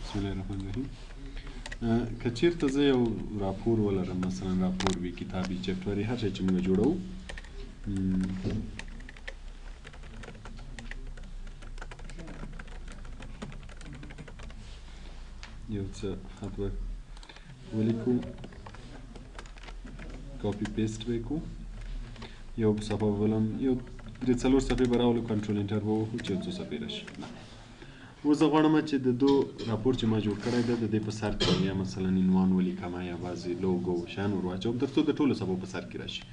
بسم الله الرحمن الرحیم. که چیرته زه یو راپور ولرم، مثلا راپور وي، کتابي، چپټر، هر شی چې موږ جوړو، یو څه خط ولیکو، کاپي پیسټ به یې کړو، یو صفحه به ولم، یو درې څلور صفحې به راولو، کنټرول انټر به ووهو چې یو څو صفحې راشي. اوس زه غواړم چې د دو راپور چې ما جوړ کړی دی د دې په سر کې یا مثلا عنوان ولیکم یا بعضې لوګو شیان ور واچوم تر څو د ټولو صفحو په سر کې راشي.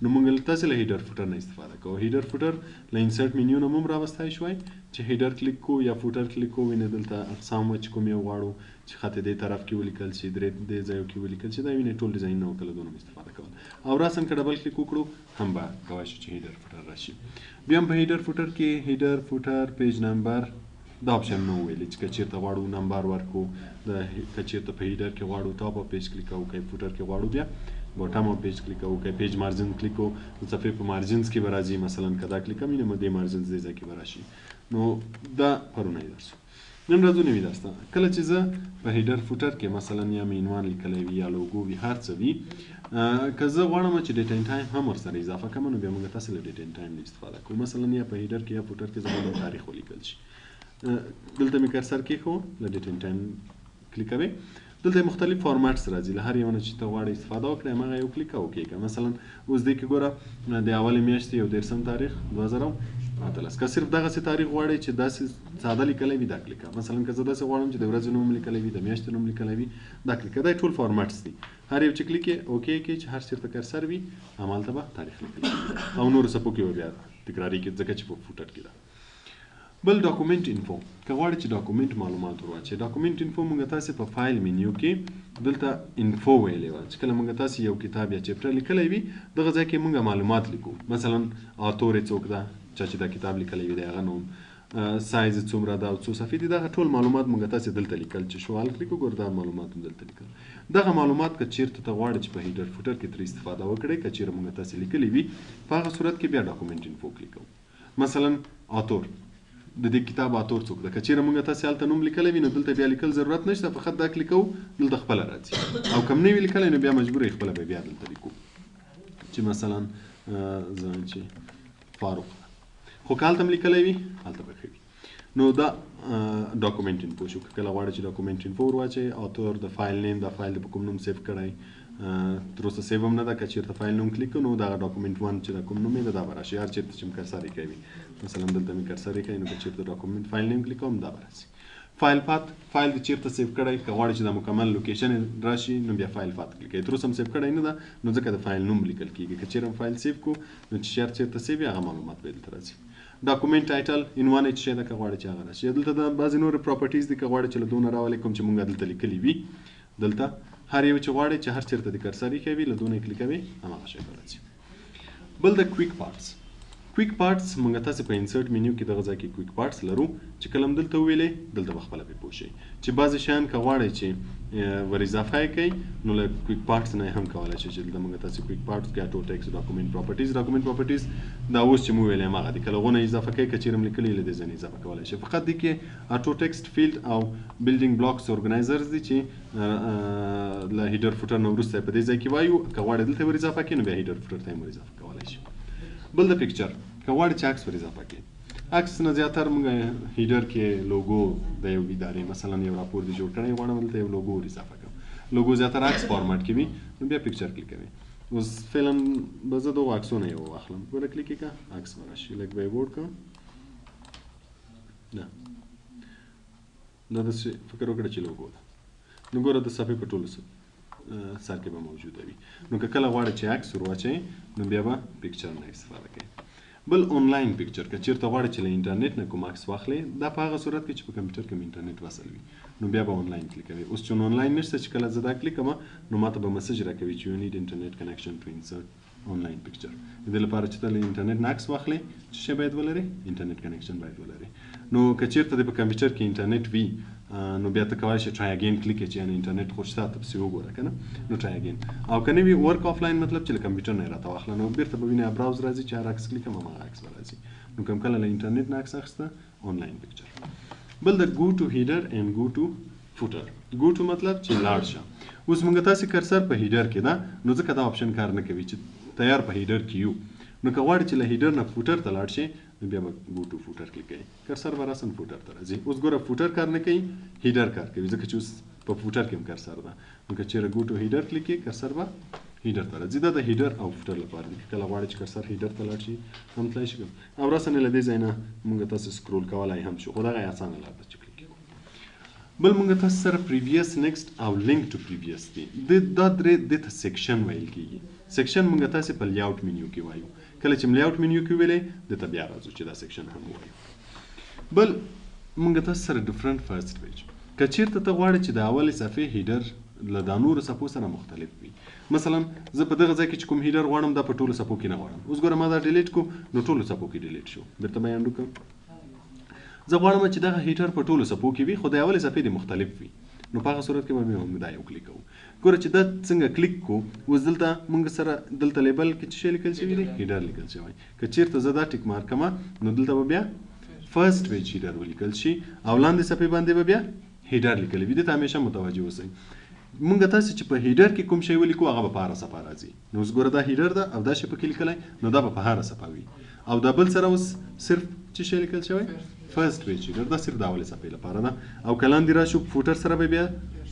نو موږ تاسې له هیډر فوټر نه استفاده کوو. هیډر فوټر له انسرټ منیو نه هم راوستی شوی چې هیډر کلیک کوو یا فوټر کلیک کوو، وینې دلته اقسام چې کوم یې غواړو چې خط دې طرف کې ولیکل شي، دې ځایو کې ولیکل شي، دا وینې ټول ډیزاین نه وکړه دونه استفاده کول. او راسن که ډبل کلیک وکړو هم به کولی شو چې هیډر فوټر راشي. بیا هم په هیډر فوټر کې هیډر فوټر پیج نمبر دا اپشن نه ویلي چې که چېرته غواړو نمبر ورکړو، که چېرته په هیډر کې غواړو ټاپ اپ پیج کلیک کوو، که فوټر کې غواړو بیا بوټم اپ پیج کلیک کوو، که پیج مارجن کلیک کوو د صفحې په مارجنز کې به راځي. مثلا که دا کلیک کوم نو دې مارجنز دې ځای کې به راشي. نو دا پرونه یې درس نن ورځ نوي درس ته کله چې زه په هیډر فوټر کې مثلا یا مې عنوان لیکلی وي یا لوګو وي هر څه وي، که زه غواړم چې ډیټ اینډ ټایم هم ورسره اضافه کړم نو بیا موږ تاسې له ډیټ اینډ ټایم نه استفاده کوو. مثلا یا په هیډر کې یا فوټر کې زه غواړم تاریخ ولیکل شي، دلته مې کرسر کېښود، له ډیټ اینډ ټایم کلیک کوئ، دلته مختلف فارمټس راځي، له هر یو نه چې ته غواړې استفاده وکړې همغه یو کلیک او کېږه. مثلا اوس دې کې ګوره د اولې میاشتې 13 تاریخ 2018. که صرف دغسې تاریخ غواړئ چې داسې ساده لیکلی وي دا کلیک کوه. مثلا که زه داسې غواړم چې د ورځې نوم لیکلی وي، د میاشتې نوم لیکلی وي، دا کلیک کوه. دا ټول فارمټس دي، هر یو چې کلیک یې اوکې کې چې هر چېرته کرسر وي همالته به تاریخ لیکل او نورو څپو کې به بیا تکرارېږي ځکه چې په فوټر کې ده. بل ډاکومنټ انفو، که غواړئ چې ډاکومنټ معلومات ور واچوئ، ډاکومنټ انفو موږ تاسې په فایل منیو کې دلته انفو ویلې وه چې کله موږ تاسې یو کتاب یا چپټر لیکلی وي دغه ځای کې موږ معلومات لیکو. مثلا اتور یې څوک ده، چا چې دا کتاب لیکلی وي د هغه نوم، سایز یې څومره ده او څو صفحې دي، دغه ټول معلومات موږ تاسې دلته لیکل چې شوال کلیک وګورو دا معلومات هم دلته لیکل. دغه معلومات که چېرته ته غواړې چې په هیډر فوټر کې ترې استفاده وکړې، که چېرې موږ تاسې لیکلی وي په هغه صورت کې بیا ډاکومنټ انفو کلیک کوو. مثلا اتور، د دې کتاب اتور څوک ده، که چېرې موږ تاسې هلته نوم لیکلی وي نو دلته بیا لیکل ضرورت نشته، فقط دا کلیک کوو دلته خپله راځي. او کم نه وي لیکلی نو بیا مجبور یې خپله به بیا دلته لیکو چې مثلا زه چې فاروق ده، خو که هلته هم لیکلی وي هلته به ښه وي. نو دا ډاکومنټ انفو شو. که کله غواړئ چې ډاکومنټ انفو ور واچئ، اتور، د فایل نیم، دا فایل د په کوم نوم سیف کړی، تر اوسه سیو هم نه ده، که چېرته فایل نوم کلیک کړو نو دغه ډاکومنټ 1 چې دا کوم نوم یې ده دا به راشي. هر چېرته چې م کرسر یې کوي، مثلا دلته مې کرسر یې کوي نو که چېرته ډاکومنټ فایل نیم کلیک کوم دا به راشي. فایل پات، فایل د چېرته سیو کړی، که غواړئ چې دا مکمل لوکیشن راشي نو بیا فایل پات کلیک کوئ. تر اوسه هم سیو کړی نه ده نو ځکه د فایل نوم لیکل کېږي. که چېرې هم فایل سیو کړو نو چې چېرته سیو وي هغه معلومات به دلته راځي. ډاکومنټ ټایټل، عنوان یې څه شی ده که غواړئ چې هغه راشي. دلته د بعضې نورې پراپرټیز دي، که غواړئ چې له دونه راولئ کوم چې موږ دلته لیکلي وي، دلته هر یو چې غواړئ چې هر چېرته د کرسر ایښی وي له دونه یې کلیک کوئ هماغه شی به راځي. بل د کویک پارټس، کویک پارټس موږ تاسې په انسرټ منیو کې دغه ځای کې کویک پارټس لرو چې کله هم دلته وویلې دلته به خپله پرې پوه شئ چې بعضې شیان که غواړئ چې ور اضافه یې کوئ نو له کویک پارټس نه یې هم کولی شئ چې دلته موږ تاسې کویک پارټس کې اټو ټیکس، ډاکومنټ پراپرټیز. ډاکومنټ پراپرټیز دا اوس چې مو ویلې هماغه دي، که لغونه اضافه کوئ، که چېرې هم لیکلي له دې ځای نه اضافه کولی شئ. فقط دې کې اټو ټیکسټ فیلډ او بلډینګ بلاکس ارګنایزرز دي چې له هیډر فوټر نه وروسته په دې ځای کې وایو. که غواړئ دلته ور اضافه کړئ نو بیا هیډر فوټر ته هم ور اضافه کولی شئ. بل د پکچر، که غواړئ چې عکس ور اضافه کړئ، عکس نه زیاتر موږ هیډر کې لوګو د یو ادارې مثلا یو راپور دې جوړ کړی غواړم دلته یو لوګو ور اضافه کړم، لوګو زیاتر عکس فارمټ کې وي نو بیا پکچر کلیک کوئ. اوس فعلا به زه دغو عکسونه یو واخلم، ګوره کلیک یې کړه عکس به راشي، لږ به یې بوډ کړم، نه دا داسې فکر وکړه چې لوګو ده نو ګوره د صفحې په ټولو سر کې به موجوده وي. نو که کله غواړئ چې عکس ور واچئ نو بیا به پکچر نه استفاده کوئ. بل آنلاین پکچر، که چېرته غواړئ چې له انټرنیټ نه کوم عکس واخلئ، دا په هغه صورت کې چې په کمپیوټر کې انټرنیټ وصل وي نو بیا به آنلاین کلیک کوئ. اوس چون آنلاین نشته چې کله زه دا کلیک کوم نو ماته به مسج راکوي چې یو نیډ انټرنیټ کنیکشن ټو انسرټ آنلاین پکچر. د دې لپاره چې ته له انټرنیټ نه عکس واخلئ څه شی باید ولرئ؟ انټرنیټ کنیکشن باید ولرئ. نو که چېرته دې په کمپیوټر کې انټرنیټ وي نو بیا ته کولی شې ټرای اګین کلیک کړې چې یعنې انټرنیټ خو شته ته پسې وګوره که نه نو ټرای اګین. او که نه وي ورک آفلاین مطلب چې له کمپیوټر نه یې راته واخله نو بېرته به وینې براوز راځي چې هر عکس کلیک کړم هماغه عکس به راځي. نو کوم کله له انټرنیټ نه عکس اخیسته آنلاین پکچر. بل د ګو ټو هیډر اینډ ګو ټو فوټر. ګو ټو مطلب چې لاړ شه. اوس موږ تاسې کرسر په هیډر کې ده نو ځکه دا آپشن کار نه کوي چې تیار په هیډر کې یو. نو که غواړئ چې له هیډر نه فوټر ته لاړ شئ نو بیا به ګو ټو فوټر کلیک کوئ. کرسر به راسن فوټر ته راځي. اوس ګوره فوټر کار نه کوي، هیډر کار کوي ځکه چې اوس په فوټر کې هم کرسر ده. نو که چېرې ګو ټو هیډر کلیک کړئ کرسر به هیډر ته راځي. دا د هیډر او فوټر لپاره دی. کله غواړئ چې کرسر هیډر ته لاړ شي هم تلای شي او راسن له دې ځای نه موږ تاسې سکرول کولی هم شو، خو دغه یې اسانه لار ده چې کلیک کړو. بل موږ تاسو سره پریویس، نیکسټ او لینک ټو پریویس دی. دا درې دې ته سیکشن ویل کېږي. سیکشن موږ تاسې په لیاوټ منیو کې وایو. کله چې لیاوټ منیو کې ویلې دته بیا راځو چې دا سیکشن هم وایو. بل موږ تاسو سره ډیفرنٹ فرست پیج. که چېرته ته غواړې چې د اولې صفحې هیډر له دا نورو صفحو سره مختلف وي، مثلا زه په دغه ځای کې چې کوم هیډر غواړم دا په ټولو صفحو کې نه غواړم. اوس ګوره ما دا ډیلیټ کو نو ټولو صفحو کې ډیلیټ شو. بیرته بیان وکړم زه غواړم چې دغه هیډر په ټولو صفحو کې وي خو د اولې صفحې دې مختلف وي. نو په هغه صورت کې به موږ دا یو کلیک کوو. ګوره چې دا څنګه کلیک کو اوس دلته موږ سره دلته لیبل کې څه شی لیکل شوي دی؟ هیډر لیکل شوی. که چېرته زه دا ټیک مارک کړم نو دلته به بیا فرست پیج هیډر ولیکل شي او لاندې صفحې باندې به بیا هیډر لیکلی وي. دې ته همیشه متوجه اوسئ. موږ تاسې چې په هیډر کې کوم شی ولیکو هغه به په هره صفحه راځي. نو اوس ګوره دا هیډر ده او دا شی پکې لیکلی نو دا به په هره صفحه وي. او دا بل سره اوس صرف څه شی لیکل شوی؟ فرست پیج هیډر. دا صرف د اولې صفحې لپاره ده. او که لاندې راشو فوټر سره به بیا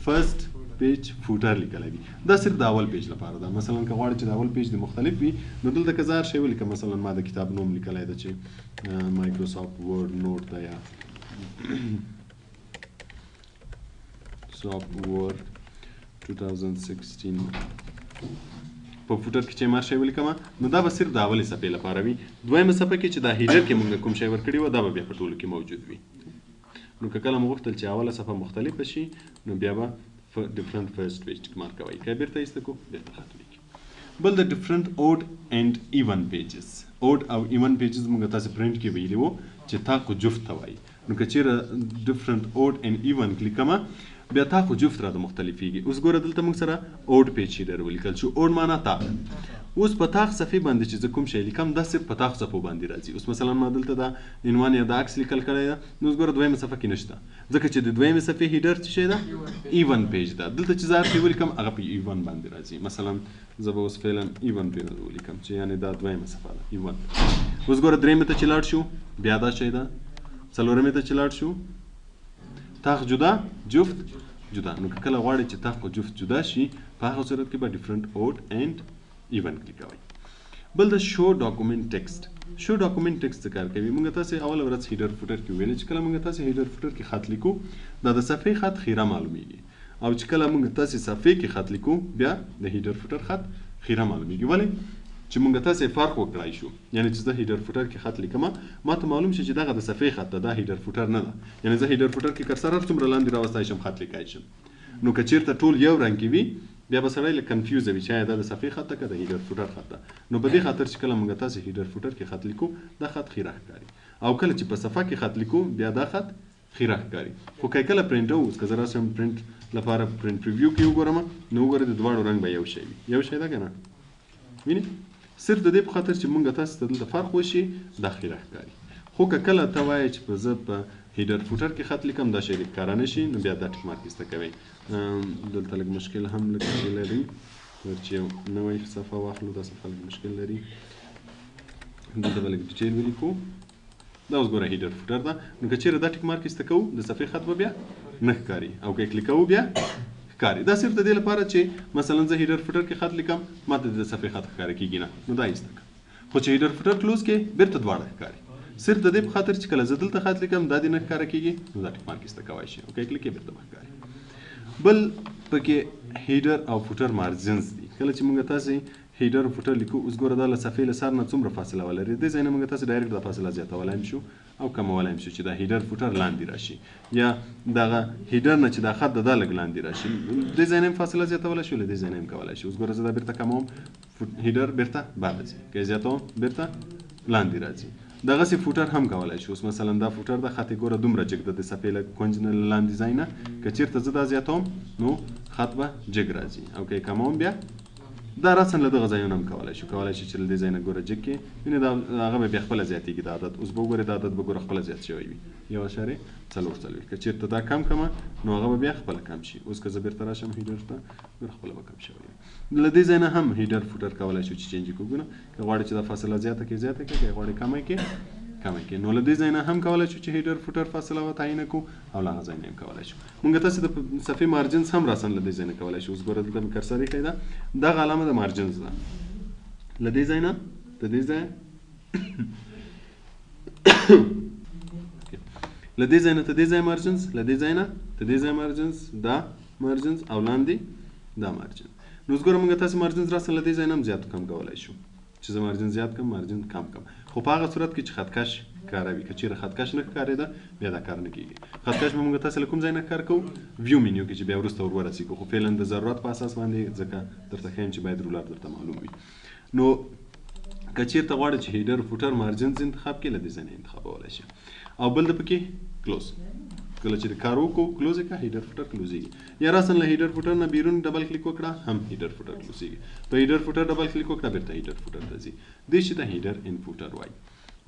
فرست پیج فوټر لیکلی وي. دا صرف د اول پیج لپاره ده. مثلا که غواړئ چې د اول پیج د مختلف وي نو دلته که زه هر شی ولیکم، مثلا ما د کتاب نوم لیکلی ده چې مایکروسافټ ورډ نوټ ده یا سافټ ورډ 2016 په فوټر کې چې ما شی ولیکم نو دا به صرف د اولې صفحې لپاره وي. دویمه صفحه کې چې دا هیډر کې موږ کوم شی ورکړي وو دا به بیا په ټولو کې موجود وي. نو که کله مو غوښتل چې اوله صفحه مختلفه شي نو بیا به ډیفرنٹ فرست پیج ټیک مارک کوئ. که بیرته ایسته کو بیرته ختم کړئ. بل د ډیفرنٹ اوډ اینډ ایون پیجز. اوډ او ایون پیجز موږ تاسې پرنټ کې ویلي وو چې تا خو جفت ته وایي. نو که چېرې ډیفرنٹ اوډ اینډ ایون کلیک کړم بیا تا خو جفت راته مختلفیږي. اوس ګوره دلته موږ سره اوډ پیج هیډر ولیکل شو. اوډ معنا تاق. اوس په تاق صفحې باندې چې زه کوم شی لیکم دا صرف په تاق صفحو باندې راځي. اوس مثلا ما دلته دا عنوان یا دا عکس لیکل کړی ده نو اوس ګوره دویمه صفحه کې نشته ځکه چې د دویمې صفحې هیډر څه شی ده؟ ایون پیج ده. دلته چې زه هر شی ولیکم هغه په ایون باندې راځي. مثلا زه به اوس فعلا ایون پیج ولیکم چې یعنې دا دویمه صفحه ده ایون. اوس ګوره درېیمې ته چې لاړ شو بیا دا شی ده. څلورمې ته چې لاړ شو تاق جدا جفت جدا. نو که کله غواړئ چې تاق او جفت جدا شي په هغه صورت کې به ډیفرنٹ اوډ اینډ ایون کلیک کوئ. بل د شو ډاکومنټ ټیکسټ. شو ډاکومنټ ټیکسټ څه کار کوي؟ موږ تاسې اوله ورځ هیډر فوټر کې ویلې چې کله موږ تاسې هیډر فوټر کې خط لیکو دا د صفحې خط خیره معلومیږي او چې کله موږ تاسې صفحې کې خط لیکو بیا د هیډر فوټر خط خیره معلومیږي. ولې؟ چې موږ تاسې فرق وکړای شو. یعنی چې زه هیډر فوټر کې خط لیکم ما ته معلوم شي چې دغه د صفحې خط ده، دا هیډر فوټر نه ده. یعنی زه هیډر فوټر کې کرسر هر څومره لاندې راوستی شم خط لیکای شم. نو که چېرته ټول یو رنګ کې وي بیا به سړی لږ کنفیوزه وي چې آیا دا د صفحې خط ده که د هیډر فوټر خط ده. نو په دې خاطر چې کله موږ تاسې هیډر فوټر کې خط لیکو دا خط خیره ښکاري او کله چې په صفحه کې خط لیکو بیا دا خط خیره ښکاري. خو که کله پرنټ اوس که زه راسم پرنټ لپاره پرنټ پریویو کې وګورم نو وګورئ د دواړو رنګ به یو شی وي. یو شی ده که نه؟ وینئ صرف د دې په خاطر چې موږ تاسو ته دلته فرق وشي دا خیره ښکاري. خو که کله ته وایې چې زه په هیډر فوټر کې خط لیکم دا شی ښکاره نه شي نو بیا دا ټیک مارک ایسته کوئ. دلته لږ مشکل هم لږ لري چې یو نوی صفحه واخلو. دا صفحه لږ مشکل لري. دلته به لږ ډیټیل ولیکو. دا اوس ګوره هیډر فوټر ده. نو که چېرې دا ټیک مارک ایسته کوو د صفحې خط به بیا نه ښکاري او که یې کلیک کوو بیا ښکاري. دا صرف د دې لپاره چې مثلا زه هیډر فوټر کې خط لیکم ما ته د صفحې خط ښکاره کېږي نه نو دا ایسته کړه. خو چې هیډر فوټر کلوز کې بیرته دواړه ښکاري. صرف د دې په خاطر چې کله زه دلته خط لیکم دا دې نه ښکاره کېږي نو دا ټیک مارک ایسته کولی شي. اوکې کلیک یې بیرته به ښکاري. بل پکې هیډر او فوټر مارجنز دي. کله چې موږ تاسې هیډر او فوټر لیکو اوس ګوره دا له صفحې له سر نه څومره فاصله ولري. دې ځای نه موږ تاسې ډایرکټ دا فاصله زیاتولی هم شو او کمولی هم شو چې دا هیډر فوټر لاندې راشي یا دغه هیډر نه چې دا خط ده دا لږ لاندې راشي. دې ځای نه هم فاصله زیاتولی شو له دې ځای نه هم کولی شي. اوس ګوره زه دا بیرته کموم هیډر بیرته بار راځي که یې زیاتوم بیرته لاندې راځي. دغسې فوټر هم کولی شي. اوس مثلا دا فوټر د خط یې ګوره دومره جګ ده د صفحې له کونج نه لاندې ځای نه که چېرته زه دا زیاتوم نو خط به جګ راځي او که یې کموم بیا دا راسن له دغه ځایونه هم کولی شو چې له دې ځای نه ګوره جګ کړې وینې دا هغه به بیا خپله زیاتېږي دا عدد اوس به وګورې دا عدد به ګوره خپله زیات شوی وي 1.4 که چېرته دا کم کمه نو هغه به بیا خپله کم شي اوس که زه بېرته راشم هیډر ته ګوره خپله به کم شوی وي له دې ځای نه هم هیډر فوټر کولی شو چې چینج یې کړو که غواړې چې دا فاصله زیاته کړې که غواړې کمه کړې نو له دې ځای نه هم کولی شو چې هیډر فوټر فاصله وتعیین کړو او له هغه ځای نه هم کولی شو مونږ تاسې د صفحې مارجنز هم راسن له دې ځای نه کولی شو اوس ګوره دلته مې کرسر ایښی ده دغه علامه د مارجنز ده له دې ځای نه د دې ځای له دې ځای نه ته دې ځای مارجنز له دې ځای نه ته دې ځای مارجنز دا مارجنز او لاندې دا مارجن نو اوس ګوره مونږ تاسې مارجنز راسن له دې ځای نه هم زیات کم کولی شو چې زه مارجن زیات کم مارجن کم خو په هغه صورت کې چې خطکش کاروي که چېرې خطکش نه ښکارېده بیا دا کار نه کېږي خطکش به مونږ تاسې له کوم ځای نه کار کوو ویو منیو کې چې بیا وروسته ورورسېږو خو فعلا د ضرورت په اساس باندې ځکه درته ښیم چې باید رولر درته معلوم وي نو که چېرته غواړې چې هیډر فوټر مارجنز انتخاب کړې له دې ځای نه انتخابولی شي او بل د پکې کلوز کله چې کار وکړو کلوز یې کړه هیډر فوټر کلوزېږي یا راسن له هیډر فوټر نه بیرون ډبل کلیک وکړه هم هیډر فوټر کلوزېږي په هیډر فوټر ډبل کلیک وکړه بېرته هیډر فوټر ته ځي دې شي ته هیډر ان فوټر وایي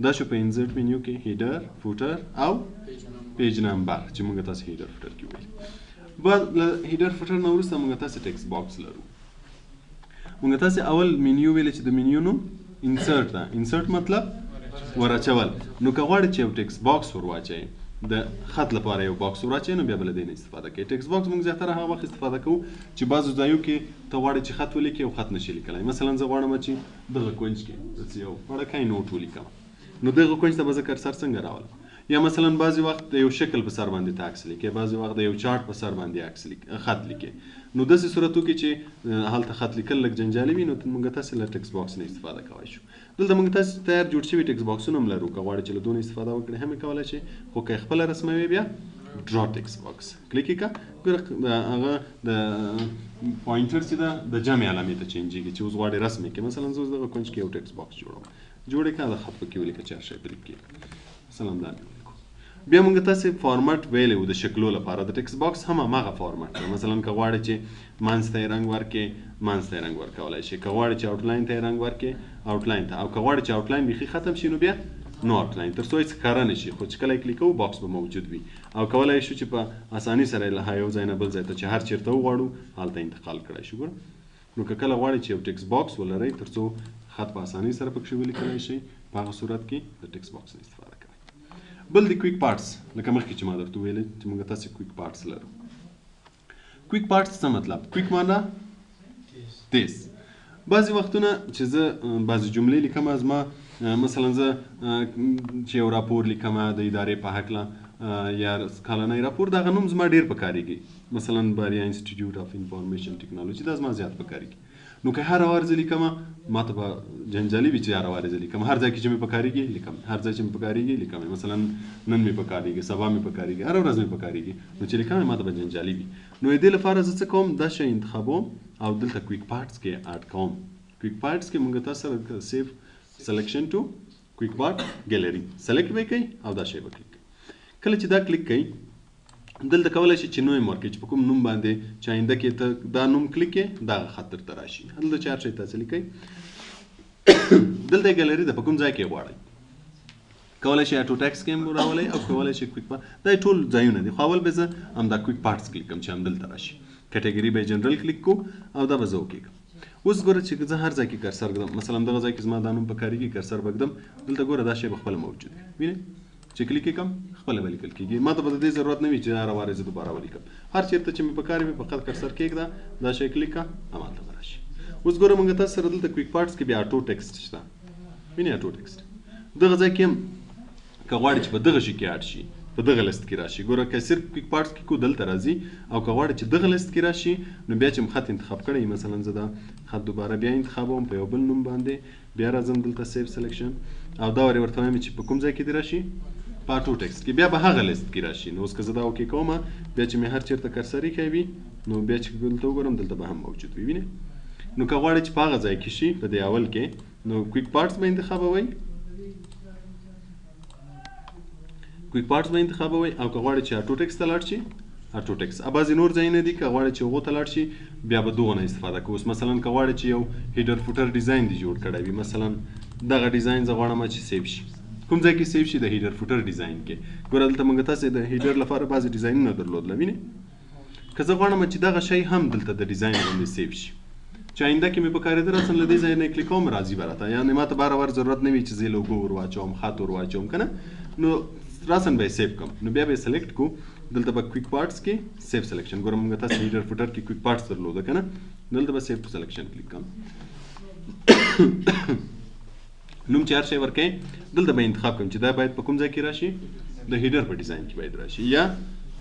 دا شو په انزرټ منیو کې هیډر فوټر او پیج نمبر چې موږ تاسې هیډر فوټر کې ویل بعد له هیډر فوټر نه وروسته موږ تاسې ټیکسټ باکس لرو موږ تاسې اول منیو ویلې چې د منیو نوم انسرټ ده انسرټ مطلب ور اچول نو که غواړې چې یو ټیکسټ باکس ور واچوې د خط لپاره یو باکس ور اچوې نو بیا به له دې نه استفاده کوې ټیکسټ باکس موږ زیاتره هغه وخت استفاده کوو چې بعضو ځایو کې ته غواړې چې خط ولیکې او خط نشي لیکلی مثلا زه غواړم چې دغه کونج کې داسې یو وړکی نوټ ولیکم نو دغه کونج ته به زه کرسر څنګه راولم یا مثلا بعضی وخت د یو شکل په سر باندې ته عکس لیکې بعضی وخت د یو چارټ په سر باندې خط لیکې نو داسې صورتو کې چې هلته خط لیکل لږ جنجالي وي نو موږ تاسې له ټیکسټ باکس نه استفاده کولی شو دلته موږ تاسې تیار جوړ شوي ټیکسټ باکسونه هم لرو که غواړې چې له دونه استفاده وکړې هم یې کولی شې خو که یې خپله رسموې بیا ډرا ټیکسټ باکس کلیک یې کړه ګوره هغه د پوینټر چې ده د جمع علامې ته چینجېږي چې اوس غواړې رسم یې کړې مثلا زه اوس دغه کونج کې یو ټیکسټ باکس جوړوم جوړ یې کړه د خط پکې ولیکه چې هر شی پرې کړې مثلا دا مې ولیکو بیا موږ تاسې فارمټ ویلی و د شکلو لپاره د ټیکسټ باکس هم هماغه فارمټ ده مثلا که غواړې چې منځ ته یې رنګ ورکړې منځ ته یې رنګ ورکولی شي که غواړې چې آوټلاین ته یې رنګ ورکړې آوټلاین ته او که غواړې چې آوټلاین بیخي ختم شي نو بیا نو آوټلاین تر څو هېڅ ښکاره نه شي خو چې کله یې کلیک کوو باکس به موجود وي او کولی شو چې په اساني سره یې له یو ځای نه بل ځای ته چې هر چېرته وغواړو هلته انتقال کړی شو ګوره نو که کله غواړئ چې یو ټیکسټ باکس ولرئ تر څو خط په اسانۍ سره پکښې ولیکلی شئ په هغه صورت کې د ټیکسټ باکس نه استفاده کوئ بل د کویک پارټس لکه مخکې چې ما درته وویلې چې موږ تاسې کویک پارټس لرو کویک پارټس څه مطلب کویک معنا تیز بعضې وختونه چې زه بعضې جملې لیکم زما مثلا زه چې یو راپور لیکم د ادارې په هکله یا کلنی راپور دغه نوم زما ډېر په کارېږي مثلا بریا انسټیټیوټ اف انفارمیشن ټیکنالوجي دا زما زیات په کارېږي نو که هر وار زه لیکم ما ته به جنجالي وي چې هر وار زه لیکم هر ځای کې چې مې په کارېږي لیکم هر ځای چې مې په کارېږي لیکم مثلا نن مې په کارېږي سبا مې په کارېږي هره ورځ مې په کارېږي نو چې لیکم ما ته به جنجالي وي نو د دې لپاره زه څه کوم دا شی انتخابوم او دلته کویک پارټس کې اډ کوم کویک پارټس کې موږ تاسو سره سیف سلیکشن ټو کویک پارټ ګیلري سلیکټ به کوي او دا شی به کلیک کوي کله چې دا کلیک کوي دلته کولی شي چې نوم ورکړي چې په کوم نوم باندې چې آینده کې ته دا نوم کلیک کړې دغه خط درته راشي هلته چې هر شی تاسې لیکئ دلته ګیلري ده په کوم ځای کې غواړئ کولی شي اټو ټیکسټ کې هم راولئ او کولی شي کویک پارټ دا ټول ځایونه دي خو اول به زه همدا کویک پارټس کلیک کړم چې همدلته راشي کټګري به یې جنرل کلیک کړو او دا به زه وکړم اوس ګوره چې زه هر ځای کې کرسر ږدم مثلا دغه ځای کې زما دا نوم په کارېږي کرسر به ږدم دلته ګوره دا شی به خپله موجود وي وینئ چې کلیک یې کړم خپله به لیکل کېږي ما ته به د دې ضرورت نه وي چې هره وارې زه دوباره ولیکم هر چېرته چې مې په کار وي فقط کرسر کېږده دا شی کلیک کړه همالته به راشي اوس ګوره موږ تاسو سره دلته کویک پارټس کې بیا اټو ټیکسټ شته وینئ اټو ټیکسټ دغه ځای کې هم که غواړې چې په دغه شي کې اډ شي په دغه لیست کې راشي ګوره که صرف کویک پارټس کې کو دلته راځي او که غواړې چې دغه لیست کې راشي نو بیا چې خط انتخاب کړی مثلا زه دا خط دوباره بیا انتخابوم په یو بل نوم باندې بیا راځم دلته سیف سلیکشن او دا ورې ورته وایم چې په کوم ځای کې دې راشي په اټو ټیکسټ کې بیا به هغه لیست کې راشي نو اوس که زه دا اوکې کوم بیا چې مې هر چېرته کرسر ایښی وي نو بیا چې دلته وګورم دلته به هم موجود وي وینئ نو که غواړې چې په هغه ځای کې شي په دې اول کې نو کویک پارټس به انتخابوئ کویک پارټس به انتخابوئ او که غواړئ چې اټو ټیکسټ ته لاړ شي آټو ټیکس. بعضې نور ځایونه دي که غواړئ چې هغو ته لاړ شي بیا به دغه نه استفاده کوو. اوس مثلا که غواړئ چې یو هیډر فوټر ډیزاین دې جوړ کړی وي، مثلا دغه ډیزاین زه غواړم چې سیو شي. کوم ځای کې سیو شي؟ د هیډر فوټر ډیزاین کې. ګوره دلته موږ تاسې د هیډر لپاره بعضې ډیزاینونه درلودله، وینئ. که زه غواړم چې دغه شی هم دلته د ډیزاین باندې سیو شي، چې آینده کې مې په کارېده راسن له دې ځای نه یې کلیک کوم راځي به راته، یعنې ما ته بار بار ضرورت نه وي چې زه لوګو ور واچوم، خط ور واچوم که نه، نو راسن به یې سیو کړم. نو بیا به یې سلیکټ کړو، دلته به کویک پارټس کې سیو سلیکشن، ګوره موږ تاسې هیډر فوټر کې کویک پارټس درلوده که نه، دلته به سیو سلیکشن کلیک کړم. نوم چې هر شی ورکوئ دلته به انتخاب کړم چې دا باید په کوم ځای کې راشي، د هیډر په ډیزاین کې باید راشي یا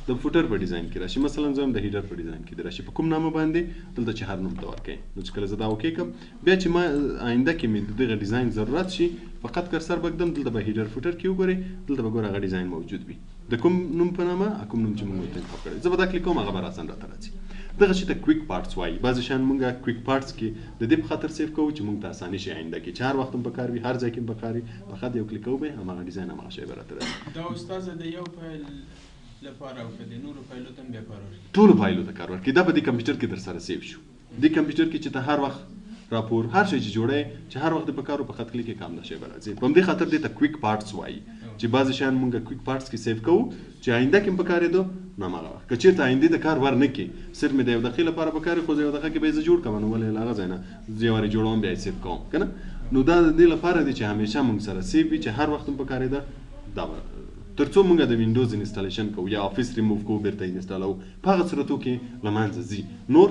د فوټر په ډیزاین کې راشي. مثلا زه هم د هیډر په ډیزاین کې راشي. په کوم نامه باندې؟ دلته چې هر نوم ته ورکوئ. نو چې کله زه دا اوکې کړم، بیا چې ما آینده کې مې د دغه ډیزاین ضرورت شي، فقط کرسر به ږدم، دلته به هیډر فوټر کې وګورئ، دلته به ګوره هغه ډیزاین موجود وي، د کوم نوم په نامه، کوم نوم چې موږ ورته انتخاب کړی. زه به دا کلیک کوم، هغه به راسن راته راځي. دغه شي ته کویک پارټس وایي. بعضې شیان موږ کویک پارټس کې د دې په خاطر سیو کوو چې موږ ته اساني شي آینده کې، چې هر وخت هم په کار وي، هر ځای کې هم په کار وي، فقط یو کلیک کوو به هماغه ډیزاین هماغه شی به راته راځي. دا استاده د یو فایل لپاره او که د نورو فایلو ته هم بیا کار ورکوي؟ ټولو فایلو ته کار ورکوي. دا په دې کمپیوټر کې در سره سیو شو. دې کمپیوټر کې چې ته هر وخت راپور هر شی چې جوړی، چې هر وخت په کار په خط کلیک کې کام دا شی به راځي. په همدې خاطر دې ته کویک پارټس وایي، چې بعضې شیان موږ کویک پارټس کې سیو کوو چې آینده کې هم په کارېدو، نو هماغه وخت که چېرته آیندې د کار ور نه کړي، صرف مې د یو دقیقې لپاره په کار وي، خو زه یو دقیقه کې به یې زه جوړ کړم، نو ولې له هغه ځای نه زه یې وارې جوړوم بیا یې سیو کوم که نه. نو دا د دې لپاره دی چې همیشه موږ سره سیو وي، چې هر وخت هم په کارېده. دا تر څو موږ د وینډوز انسټالیشن کوو یا افیس ریموو کوو، بیرته انسټالوو، په هغه صورتو کې له منځه ځي، نور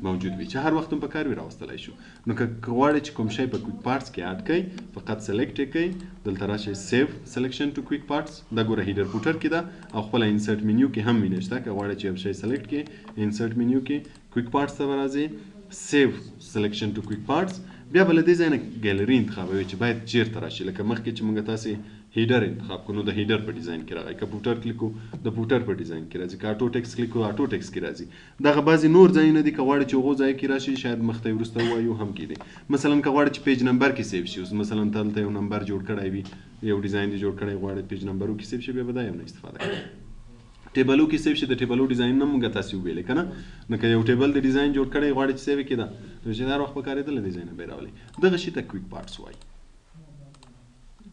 موجود وي چې هر وخت هم په کار وي راوستلی شو. نو که غواړئ چې کوم شی په کویک پارټس کې اډ کړئ، فقط سلیکټ یې کړئ، دلته راشئ سیو سلیکشن ټو کویک پارټس. دا ګوره هیډر فوټر کې ده او خپله انسرټ منیو کې هم وینئ شته. که غواړئ چې یو شی سلیکټ کړئ، انسرټ منیو کې کویک پارټس ته به راځئ، سیو سلیکشن ټو کویک پارټس، بیا به له دې ځای نه ګیلري انتخابوي چې باید چیرته راشي. لکه مخکې چې موږ تاسې هیډر انتخاب کړو، نو د هیډر په ډیزاین کې راغی. که فوټر کلیک کړو، د فوټر په ډیزاین کې راځي. که آټو ټیکس کلیک کړو، آټو ټیکس کې راځي. دغه بعضې نور ځایونه دي، که غواړئ چې هغو ځای کې راشي، شاید مخته یې وروسته ووایو هم کېدی. مثلا که غواړئ چې پیج نمبر کې سیو شي، اوس مثلا ته دلته یو نمبر جوړ کړی وي، یو ډیزاین دې جوړ کړی، غواړئ پیج نمبرو کې سیو شي، بیا به دا یو نه استفاده کوئ. ټیبلو کې سیو شي، د ټیبلو ډیزاین نه موږ تاسې وویلې که نه. نو که یو ټیبل د ډیزاین جوړ کړی غواړئ چې سیو یې کړي، نو چې هر وخت په کارېده له دې ځای نه به یې راولئ. دغه شي ته کویک پارټس وایي.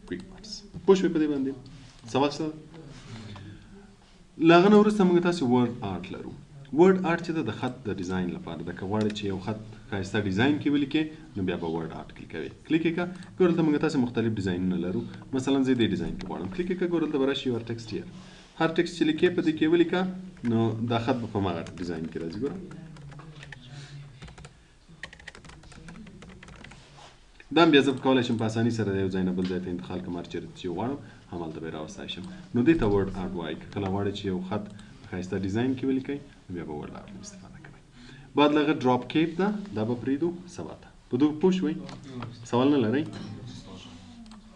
کویک پارټس پوه شوې په دې باندې؟ سوال شته؟ له هغه نه وروسته موږ تاسې ورډ آرټ لرو. ورډ آرټ چې ده د خط د ډیزاین لپاره ده. که غواړئ چې یو خط ښایسته ډیزاین کې ولیکئ، نو بیا به ورډ آرټ کلیک کوئ. کلیک یې کړه، ګوره دلته موږ تاسې مختلف ډیزاینونه لرو. مثلا زه دې ډیزاین کې غواړم، کلیک یې کړه، ګوره دلته به راشي یور ټیکسټ هیر. هر ټیکسټ چې لیکې په دې کې ولیکه، نو دا خط به په هماغه ډیزاین کې راځي. ګوره دا هم بیا زه کولی شم په اساني سره د یو ځای نه بل ځای ته انتقال کړم، هر چېرته چې غواړم همالته به یې راوستی شم. نو دې ته ورډ آرټ وایي. که کله غواړئ چې یو خط ښایسته ډیزاین کې ولیکئ، بیا به ورډ آرټ استفاده کوئ. بعد له هغه ډراپ کیپ ده، دا به پرېږدو سبا ته. په دغه پوه شوئ؟ سوال نه لرئ؟